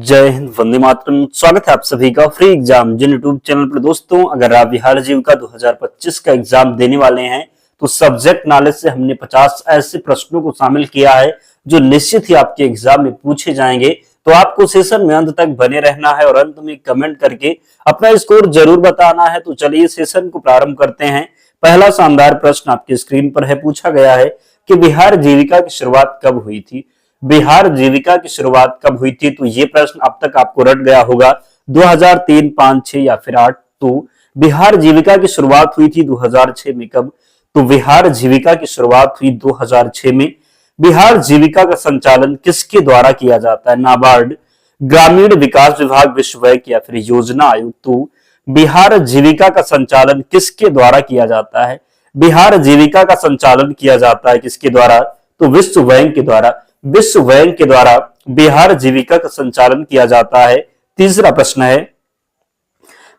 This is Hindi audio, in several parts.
जय हिंद, वंदे मातरम। स्वागत है आप सभी का फ्री एग्जाम जिन यूट्यूब चैनल पर। दोस्तों, अगर आप बिहार जीविका 2025 का एग्जाम देने वाले हैं तो सब्जेक्ट नॉलेज से हमने 50 ऐसे प्रश्नों को शामिल किया है जो निश्चित ही आपके एग्जाम में पूछे जाएंगे। तो आपको सेशन में अंत तक बने रहना है और अंत में कमेंट करके अपना स्कोर जरूर बताना है। तो चलिए सेशन को प्रारंभ करते हैं। पहला शानदार प्रश्न आपके स्क्रीन पर है। पूछा गया है कि बिहार जीविका की शुरुआत कब हुई थी। बिहार जीविका की शुरुआत कब हुई थी? तो ये प्रश्न अब तक आपको रट गया होगा 2003, 5, 6 या फिर 8। तो बिहार जीविका की शुरुआत हुई थी 2006 में। कब? तो बिहार जीविका की शुरुआत हुई 2006 में। बिहार जीविका का संचालन किसके द्वारा किया जाता है? नाबार्ड, ग्रामीण विकास विभाग, विश्व बैंक या फिर योजना आयोग। तो बिहार जीविका का संचालन किसके द्वारा किया जाता है? बिहार जीविका का संचालन किया जाता है किसके द्वारा? तो विश्व बैंक के द्वारा। विश्व बैंक के द्वारा बिहार जीविका का संचालन किया जाता है। तीसरा प्रश्न है,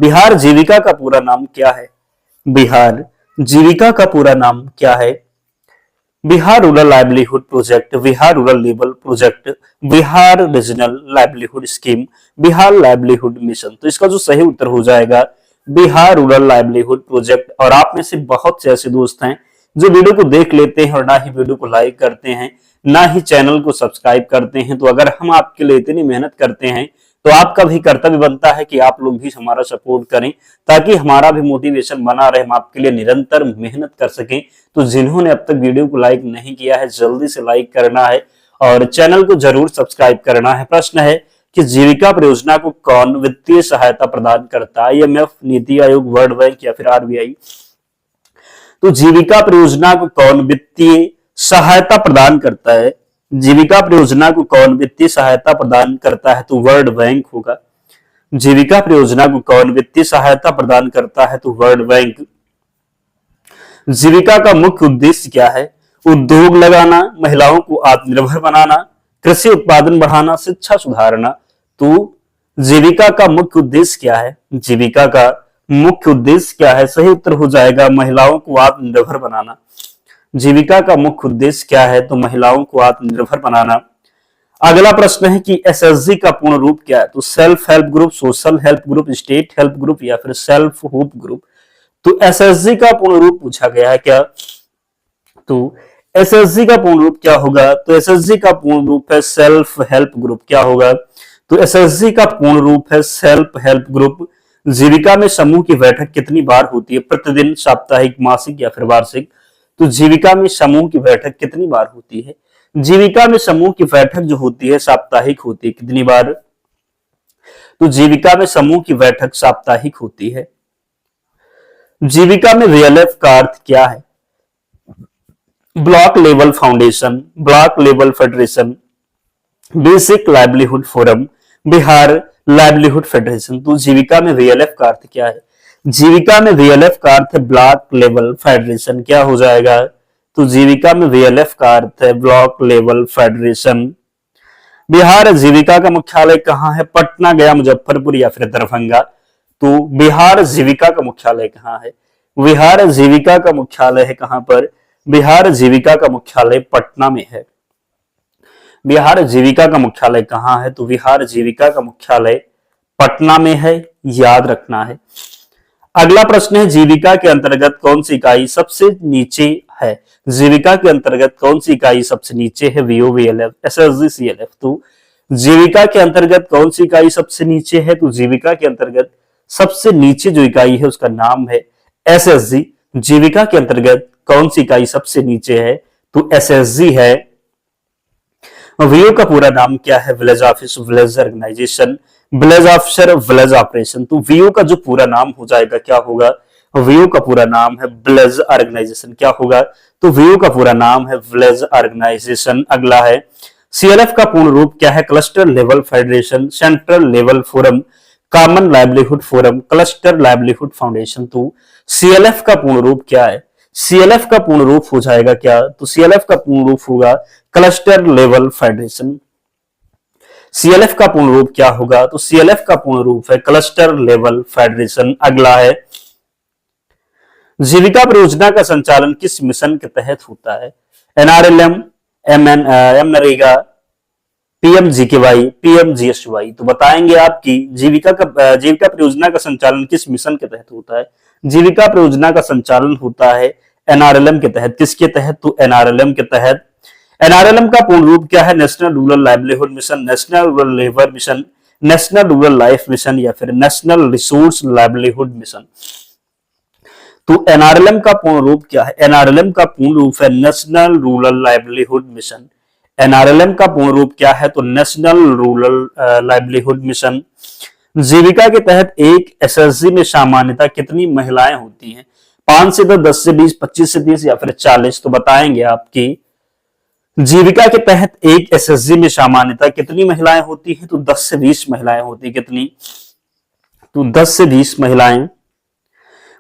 बिहार जीविका का पूरा नाम क्या है? बिहार जीविका का पूरा नाम क्या है? Bihar rural livelihood project, Bihar rural level project, Bihar regional livelihood scheme, Bihar livelihood mission. तो इसका जो सही उत्तर हो जाएगा बिहार रूरल लाइवलीहुड प्रोजेक्ट। और आप में से बहुत से ऐसे दोस्त हैं जो वीडियो को देख लेते हैं और ना ही वीडियो को लाइक करते हैं, ना ही चैनल को सब्सक्राइब करते हैं। तो अगर हम आपके लिए इतनी मेहनत करते हैं तो आपका भी कर्तव्य बनता है कि आप लोग भी हमारा सपोर्ट करें, ताकि हमारा भी मोटिवेशन बना रहे, हम आपके लिए निरंतर मेहनत कर सकें। तो जिन्होंने अब तक वीडियो को लाइक नहीं किया है, जल्दी से लाइक करना है और चैनल को जरूर सब्सक्राइब करना है। प्रश्न है कि जीविका परियोजना को कौन वित्तीय सहायता प्रदान करता है? IMF, NITI Aayog, world bank या फिर RBI। तो जीविका परियोजना को कौन वित्तीय सहायता प्रदान करता है? जीविका परियोजना को कौन वित्तीय सहायता प्रदान करता है? तो वर्ल्ड बैंक होगा। जीविका परियोजना को कौन वित्तीय सहायता प्रदान करता है? तो वर्ल्ड बैंक। जीविका का मुख्य उद्देश्य क्या है? उद्योग लगाना, महिलाओं को आत्मनिर्भर बनाना, कृषि उत्पादन बढ़ाना, शिक्षा सुधारना। तो जीविका का मुख्य उद्देश्य क्या है? जीविका का मुख्य उद्देश्य क्या है? सही उत्तर हो जाएगा महिलाओं को आत्मनिर्भर बनाना। जीविका का मुख्य उद्देश्य क्या है? तो महिलाओं को आत्मनिर्भर बनाना। अगला प्रश्न है कि SHG का पूर्ण रूप क्या है? तो self help group, social help group, state help group या फिर सेल्फ हेल्प ग्रुप। तो SHG का पूर्ण रूप पूछा गया है क्या? तो SHG का पूर्ण रूप क्या होगा? तो SHG का पूर्ण रूप है सेल्फ हेल्प ग्रुप। क्या होगा? तो SHG का पूर्ण रूप है सेल्फ हेल्प ग्रुप। जीविका में समूह की बैठक कितनी बार होती है? प्रतिदिन, साप्ताहिक, मासिक या फिर वार्षिक। तो जीविका में समूह की बैठक कितनी बार होती है? जीविका में समूह की बैठक जो होती है साप्ताहिक होती है। कितनी बार? तो जीविका में समूह की बैठक साप्ताहिक होती है। जीविका में VLF का अर्थ क्या है? Block level foundation, block level federation, basic livelihood forum, Bihar livelihood federation. तो जीविका में VLF का अर्थ क्या है? जीविका में VLF का अर्थ है ब्लॉक लेवल फेडरेशन। क्या हो जाएगा? तो जीविका में VLF का अर्थ है ब्लॉक लेवल फेडरेशन। बिहार जीविका का मुख्यालय कहाँ है? पटना, गया, मुजफ्फरपुर या फिर दरभंगा। तो बिहार जीविका का मुख्यालय कहाँ है? बिहार जीविका का मुख्यालय है कहाँ पर? बिहार जीविका का मुख्यालय पटना में है। बिहार जीविका का मुख्यालय कहाँ है? तो बिहार जीविका का मुख्यालय पटना में है, याद रखना है। अगला प्रश्न है, जीविका के अंतर्गत कौन सी इकाई सबसे नीचे है? जीविका के अंतर्गत कौन सी इकाई सबसे नीचे है? VOVLF, SHG, CLF। तो जीविका के अंतर्गत कौन सी इकाई सबसे नीचे है? तो जीविका के अंतर्गत सबसे नीचे जो इकाई है उसका नाम है SHG। जीविका के अंतर्गत कौन सी इकाई सबसे नीचे है? तो SHG है। VO का पूरा नाम क्या है? Village office, village organisation, village officer, village operation. तो VO का जो पूरा नाम हो जाएगा क्या होगा? VO का पूरा नाम है विलेज ऑर्गेनाइजेशन। क्या होगा? तो VO का पूरा नाम है विलेज ऑर्गेनाइजेशन। अगला है, CLF का पूर्ण रूप क्या है? Cluster level federation, central level forum, common livelihood forum, cluster livelihood foundation. तो CLF का पूर्ण रूप क्या है? CLF का पूर्ण रूप हो जाएगा क्या? तो CLF का पूर्ण रूप होगा क्लस्टर लेवल फेडरेशन। CLF का पूर्ण रूप क्या होगा? तो CLF का पूर्ण रूप है क्लस्टर लेवल फेडरेशन। अगला है, जीविका परियोजना का संचालन किस मिशन के तहत होता है? NRLM, MNREGA, PMGKY, PMGSY. तो बताएंगे आपकी जीविका परियोजना का संचालन किस मिशन के तहत होता है? जीविका परियोजना का संचालन होता है एनआरएलएम के तहत। किसके तहत? तो एनआरएलएम के तहत। एनआरएलएम का पूर्ण रूप क्या है? National rural livelihood mission, national rural labour mission, national rural life mission या फिर नेशनल रिसोर्स लाइवलीहुड मिशन। तो एनआरएलएम का पूर्ण रूप क्या है? एनआरएलएम का पूर्ण रूप है national rural livelihood mission. NRLM का पूर्ण रूप क्या है? तो नेशनल रूरल लाइवलीहुड मिशन। जीविका के तहत एक एसएसजी में सामान्यतः कितनी महिलाएं होती हैं? 5 से 10 से 20, 25 से 30 या फिर 40। तो बताएंगे आपकी जीविका के तहत एक एसएसजी में सामान्यतः कितनी महिलाएं होती हैं? तो 10 से 20 महिलाएं होती। कितनी? तो 10 से 20 महिलाएं।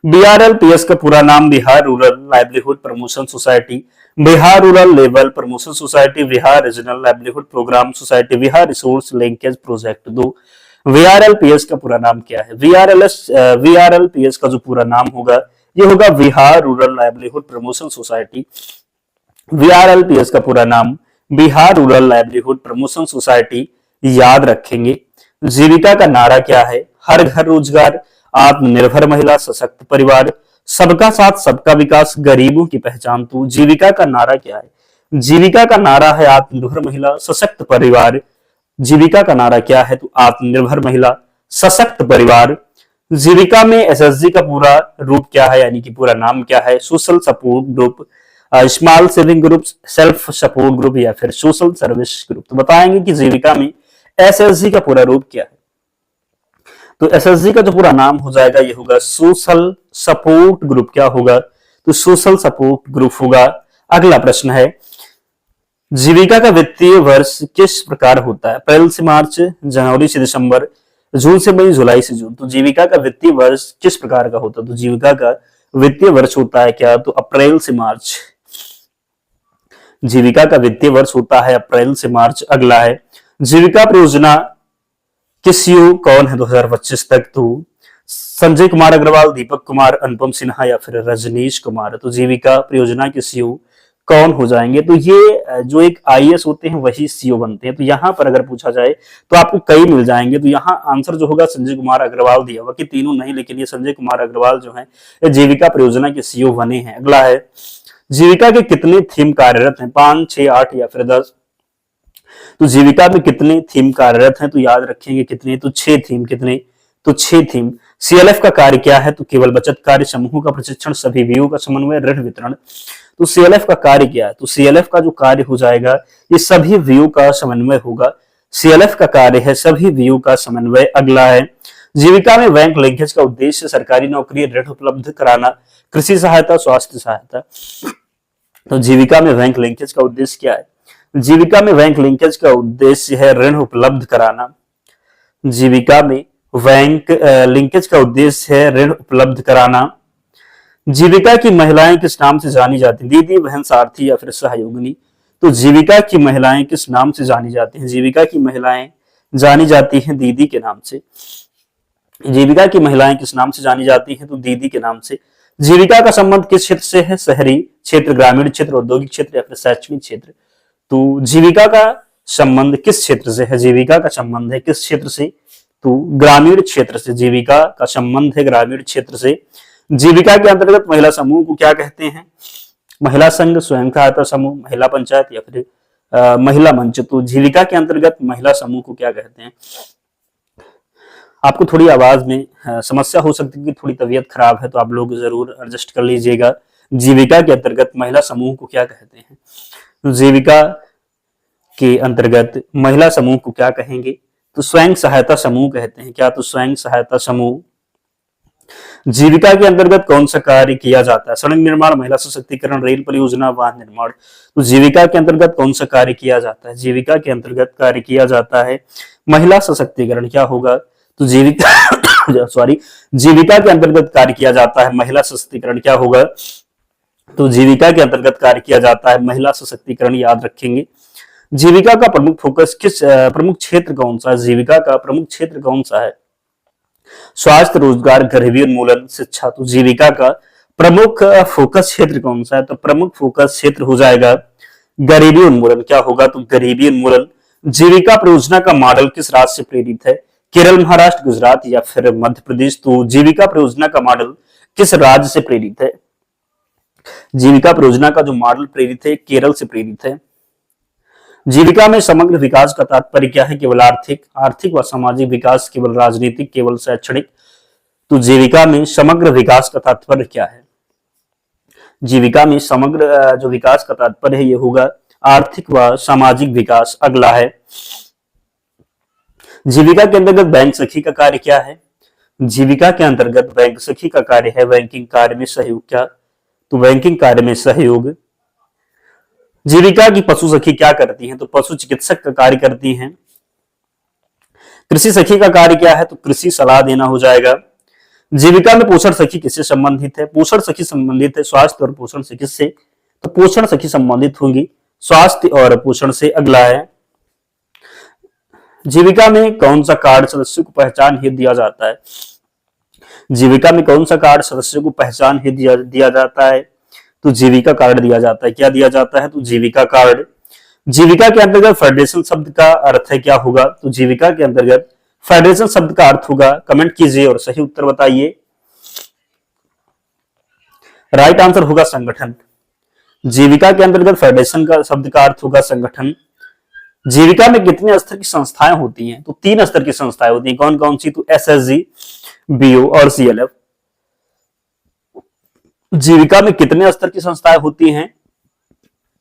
बीआरएलपीएस का पूरा नाम Bihar rural livelihood promotion society, Bihar rural level promotion society, Bihar regional livelihood programme society, Bihar resource linkage project. दो वीआरएलपीएस का पूरा नाम क्या है? वीआरएलपीएस का जो पूरा नाम होगा ये होगा Bihar rural livelihood promotion society. BRLPS का पूरा नाम Bihar rural livelihood promotion society याद रखेंगे। जीविका का नारा क्या है? हर घर रोजगार, आत्मनिर्भर महिला, सशक्त परिवार, सबका साथ सबका विकास, गरीबों की पहचान। तो जीविका का नारा क्या है? जीविका का नारा है आत्मनिर्भर महिला, सशक्त परिवार। जीविका का नारा क्या है? तो आत्मनिर्भर महिला, सशक्त परिवार। जीविका में एसएसजी का पूरा रूप क्या है, यानी कि पूरा नाम क्या है? Social support group, small saving group, self support group या फिर सोशल सर्विस ग्रुप। तो बताएंगे कि जीविका में एसएसजी का पूरा रूप क्या है? तो एसएसजी का जो पूरा नाम हो जाएगा ये होगा सोशल सपोर्ट ग्रुप। क्या होगा? तो सोशल सपोर्ट ग्रुप होगा। अगला प्रश्न है जीविका का वित्तीय वर्ष किस प्रकार होता है? अप्रैल से मार्च, जनवरी से दिसंबर, जून से मई, जुलाई से जून। तो जीविका का वित्तीय वर्ष किस प्रकार का होता है? तो जीविका का वित्तीय वर्ष होता है क्या? तो अप्रैल से मार्च। जीविका का वित्तीय वर्ष होता है अप्रैल से मार्च। अगला है जीविका परियोजना के सीईओ कौन है 2025 तक? तो संजय कुमार अग्रवाल, दीपक कुमार, अनुपम सिन्हा या फिर रजनीश कुमार। तो जीविका परियोजना के सीईओ कौन हो जाएंगे? तो ये जो एक आईएएस होते हैं वही सीईओ बनते हैं। तो यहां पर अगर पूछा जाए तो आपको कई मिल जाएंगे। तो यहाँ आंसर जो होगा संजय कुमार अग्रवाल दिया हुआ कि तीनों नहीं, लेकिन ये संजय कुमार अग्रवाल जो है जीविका परियोजना के सीईओ बने हैं। अगला है जीविका के कितने थीम कार्यरत हैं? 5, 6, 8 या फिर 10। तो जीविका में कितने थीम कार्यरत हैं? तो याद रखेंगे कितने? तो 6 थीम। कितने? तो 6 थीम। सीएलएफ का कार्य क्या है? तो केवल बचत कार्य, समूह का प्रशिक्षण, सभी व्यू का समन्वय, ऋण वितरण। तो सीएलएफ का कार्य क्या है? तो सीएलएफ का जो कार्य हो जाएगा ये सभी व्यू का समन्वय होगा। सीएलएफ का कार्य है सभी व्यू का समन्वय। अगला है जीविका में बैंक लिंकेज का उद्देश्य सरकारी नौकरी, ऋण उपलब्ध कराना, कृषि सहायता, स्वास्थ्य सहायता। तो जीविका में बैंक लिंकेज का उद्देश्य क्या है? जीविका में बैंक लिंकेज का उद्देश्य है ऋण उपलब्ध कराना। जीविका में बैंक लिंकेज का उद्देश्य है ऋण उपलब्ध कराना। जीविका की महिलाएं किस नाम से जानी जाती हैं? दीदी, बहन, सारथी या फिर सहयोगिनी। तो जीविका की महिलाएं किस नाम से जानी जाती हैं? जीविका की महिलाएं जानी जाती हैं दीदी के नाम से। जीविका की महिलाएं किस नाम से जानी जाती हैं? तो दीदी के नाम से। जीविका का संबंध किस क्षेत्र से है? शहरी क्षेत्र, ग्रामीण क्षेत्र, औद्योगिक क्षेत्र या फिर शैक्षणिक क्षेत्र। तो जीविका का संबंध किस क्षेत्र से है? जीविका का संबंध है किस क्षेत्र से? तो ग्रामीण क्षेत्र से। जीविका का संबंध है ग्रामीण क्षेत्र से। जीविका के अंतर्गत महिला समूह को क्या कहते हैं? महिला संघ, स्वयं सहायता समूह, महिला पंचायत या फिर महिला मंच। तो जीविका के अंतर्गत महिला समूह को क्या कहते हैं? आपको थोड़ी आवाज में समस्या हो सकती है कि थोड़ी तबीयत खराब है, तो आप लोग जरूर एडजस्ट कर लीजिएगा। जीविका के अंतर्गत महिला समूह को क्या कहते हैं? जीविका के अंतर्गत महिला समूह को क्या कहेंगे? तो स्वयं सहायता समूह कहते हैं। क्या? तो स्वयं सहायता समूह। जीविका के अंतर्गत कौन सा कार्य किया जाता है? सड़क निर्माण, महिला सशक्तिकरण, रेल परियोजना, वाहन निर्माण। तो जीविका के अंतर्गत कौन सा कार्य किया जाता है? जीविका के अंतर्गत कार्य किया जाता है महिला सशक्तिकरण। क्या होगा? तो जीविका के अंतर्गत कार्य किया जाता है महिला सशक्तिकरण। क्या होगा? तो जीविका के अंतर्गत कार्य किया जाता है महिला सशक्तिकरण। याद रखेंगे। जीविका का प्रमुख फोकस प्रमुख क्षेत्र कौन सा है? जीविका का प्रमुख क्षेत्र कौन सा है? स्वास्थ्य, रोजगार, गरीबी उन्मूलन, शिक्षा। तो जीविका का प्रमुख फोकस क्षेत्र कौन सा है? तो प्रमुख फोकस क्षेत्र हो जाएगा गरीबी उन्मूलन। क्या होगा? तो गरीबी उन्मूलन। जीविका परियोजना का मॉडल किस राज्य से प्रेरित है? केरल, महाराष्ट्र, गुजरात या फिर मध्य प्रदेश। तो जीविका परियोजना का मॉडल किस राज्य से प्रेरित है? जीविका परियोजना का जो मॉडल प्रेरित है केरल से प्रेरित है। जीविका में समग्र विकास का तात्पर्य क्या है? केवल आर्थिक व सामाजिक विकास, केवल राजनीतिक, केवल शैक्षणिक। तो जीविका में समग्र विकास का तात्पर्य क्या है? जीविका में समग्र जो विकास का तात्पर्य है ये होगा आर्थिक व सामाजिक विकास। अगला है, जीविका के अंतर्गत बैंक सखी का कार्य क्या है? जीविका के अंतर्गत बैंक सखी का कार्य है बैंकिंग कार्य में सहयोग। क्या? तो बैंकिंग कार्य में सहयोग। जीविका की पशु सखी क्या करती हैं? तो पशु चिकित्सक का कार्य करती हैं। कृषि सखी का कार्य क्या है? तो कृषि सलाह देना हो जाएगा। जीविका में पोषण सखी किससे संबंधित है? पोषण सखी संबंधित है स्वास्थ्य और पोषण से। किससे? तो पोषण सखी संबंधित होंगी स्वास्थ्य और पोषण से। अगला है, जीविका में कौन सा कार्ड सदस्यों को पहचान हेतु दिया जाता है? जीविका में कौन सा कार्ड सदस्यों को पहचान हेतु दिया जाता है? तो जीविका कार्ड दिया जाता है। क्या दिया जाता है? तो जीविका कार्ड। जीविका के अंतर्गत फेडरेशन शब्द का अर्थ है क्या होगा? तो जीविका के अंतर्गत फेडरेशन शब्द का अर्थ होगा, कमेंट कीजिए और सही उत्तर बताइए। राइट आंसर होगा संगठन। जीविका के अंतर्गत फेडरेशन का शब्द का अर्थ होगा संगठन। जीविका में कितने स्तर की संस्थाएं होती हैं? तो 3 स्तर की संस्थाएं होती हैं। कौन कौन सी? तो एसएसजी, बीओ और सीएलएफ। जीविका में कितने स्तर की संस्थाएं होती हैं?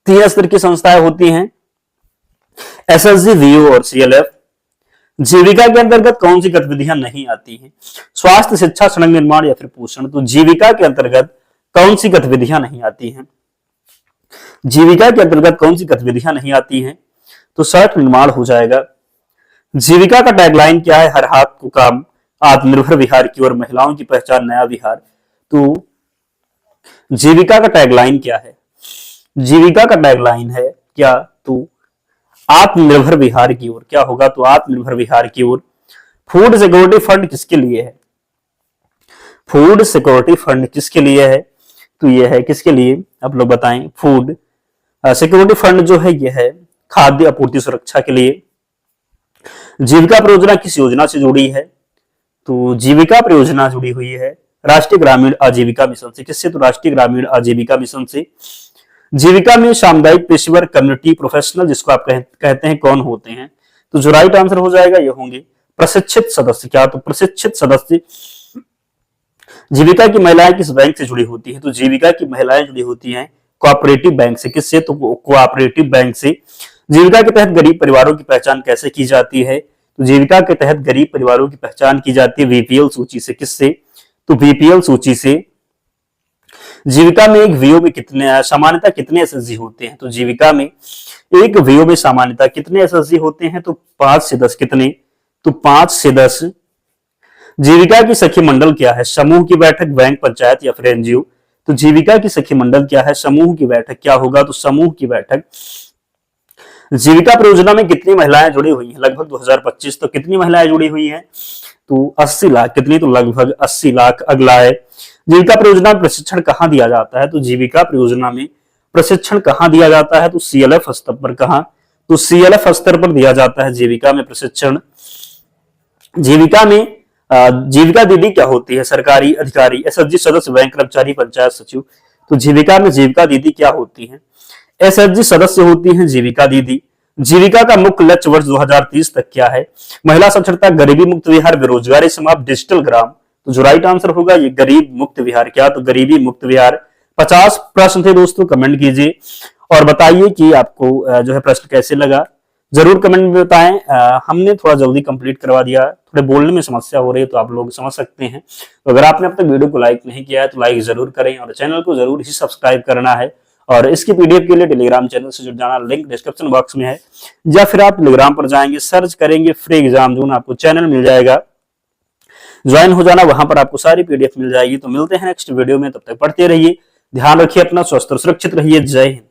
3 स्तर की संस्थाएं होती हैं, एसएसजी, बीओ और सीएलएफ। जीविका के अंतर्गत कौन सी गतिविधियां नहीं आती हैं? स्वास्थ्य, शिक्षा, सड़क निर्माण या फिर पोषण। तो जीविका के अंतर्गत कौन सी गतिविधियां नहीं आती हैं? जीविका के अंतर्गत कौन सी गतिविधियां नहीं आती हैं? तो सड़क निर्माण हो जाएगा। जीविका का टैगलाइन क्या है? हर हाथ को काम, आत्मनिर्भर बिहार की ओर, महिलाओं की पहचान, नया बिहार। तो जीविका का टैगलाइन क्या है? जीविका का टैगलाइन है क्या? तो आत्मनिर्भर बिहार की ओर। क्या होगा? तो आत्मनिर्भर बिहार की ओर। फूड सिक्योरिटी फंड किसके लिए है? फूड सिक्योरिटी फंड किसके लिए है? तो यह है किसके लिए? आप लोग बताएं। फूड सिक्योरिटी फंड जो है यह है खाद्य आपूर्ति सुरक्षा के लिए। जीविका परियोजना किस योजना से जुड़ी है? तो जीविका परियोजना जुड़ी हुई है राष्ट्रीय ग्रामीण आजीविका मिशन से। किससे? तो राष्ट्रीय ग्रामीण आजीविका मिशन से। जीविका में सामुदायिक पेशेवर, कम्युनिटी प्रोफेशनल जिसको आप कहते हैं, कौन होते हैं? तो जो राइट आंसर हो जाएगा ये होंगे प्रशिक्षित सदस्य। क्या? तो प्रशिक्षित सदस्य। जीविका की महिलाएं किस बैंक से जुड़ी होती है? तो जीविका की महिलाएं जुड़ी होती हैं कोऑपरेटिव बैंक से। किससे? तो कोऑपरेटिव बैंक से। जीविका के तहत गरीब परिवारों की पहचान कैसे की जाती है? तो जीविका के तहत गरीब परिवारों की पहचान की जाती है बीपीएल सूची से। किससे? तो बीपीएल सूची से। जीविका में एक वीओ में सामान्यतः कितने एसएसजी होते हैं? तो जीविका में एक वीओ में सामान्यतः कितने एसएसजी होते हैं? तो 5 से 10। कितने? तो 5 से 10। जीविका की सखी मंडल क्या है? समूह की बैठक, बैंक, पंचायत या फिर एनजीओ। तो जीविका की सखी मंडल क्या है? समूह की बैठक। क्या होगा? तो समूह की बैठक। जीविका परियोजना में कितनी महिलाएं जुड़ी हुई हैं? लगभग 2025। तो कितनी महिलाएं जुड़ी हुई हैं? तो 80 लाख। कितनी? तो लगभग 80 लाख। अगला है, जीविका परियोजना में प्रशिक्षण कहाँ दिया जाता है? तो जीविका परियोजना में प्रशिक्षण कहाँ दिया जाता है? तो सीएलएफ स्तर पर। कहाँ? तो सीएलएफ स्तर पर दिया जाता है जीविका में प्रशिक्षण। जीविका में जीविका दीदी क्या होती है? सरकारी अधिकारी, एसएचजी सदस्य, बैंक कर्मचारी, पंचायत सचिव। तो जीविका में जीविका दीदी क्या होती है? एसएचजी सदस्य होती हैं जीविका दीदी। जीविका का मुख्य लक्ष्य वर्ष 2030 तक क्या है? महिला साक्षरता, गरीबी मुक्त बिहार, बेरोजगारी समाप्त, डिजिटल ग्राम। तो जो राइट आंसर होगा ये गरीब मुक्त बिहार। क्या? तो गरीबी मुक्त बिहार। 50 प्रश्न थे दोस्तों, कमेंट कीजिए और बताइए कि आपको जो है प्रश्न कैसे लगा। जरूर कमेंट में बताएं। हमने थोड़ा जल्दी कंप्लीट करवा दिया, थोड़े बोलने में समस्या हो रही है तो आप लोग समझ सकते हैं। तो अगर आपने अब तक वीडियो को लाइक नहीं किया है तो लाइक जरूर करें और चैनल को जरूर ही सब्सक्राइब करना है। और इसकी पीडीएफ के लिए टेलीग्राम चैनल से जुड़ जाना, लिंक डिस्क्रिप्शन बॉक्स में है, या फिर आप टेलीग्राम पर जाएंगे, सर्च करेंगे फ्री एग्जाम जोन, आपको चैनल मिल जाएगा, ज्वाइन हो जाना, वहां पर आपको सारी पीडीएफ मिल जाएगी। तो मिलते हैं नेक्स्ट वीडियो में, तब तक पढ़ते रहिए, ध्यान रखिए अपना, स्वस्थ और सुरक्षित रहिए। जय हिंद।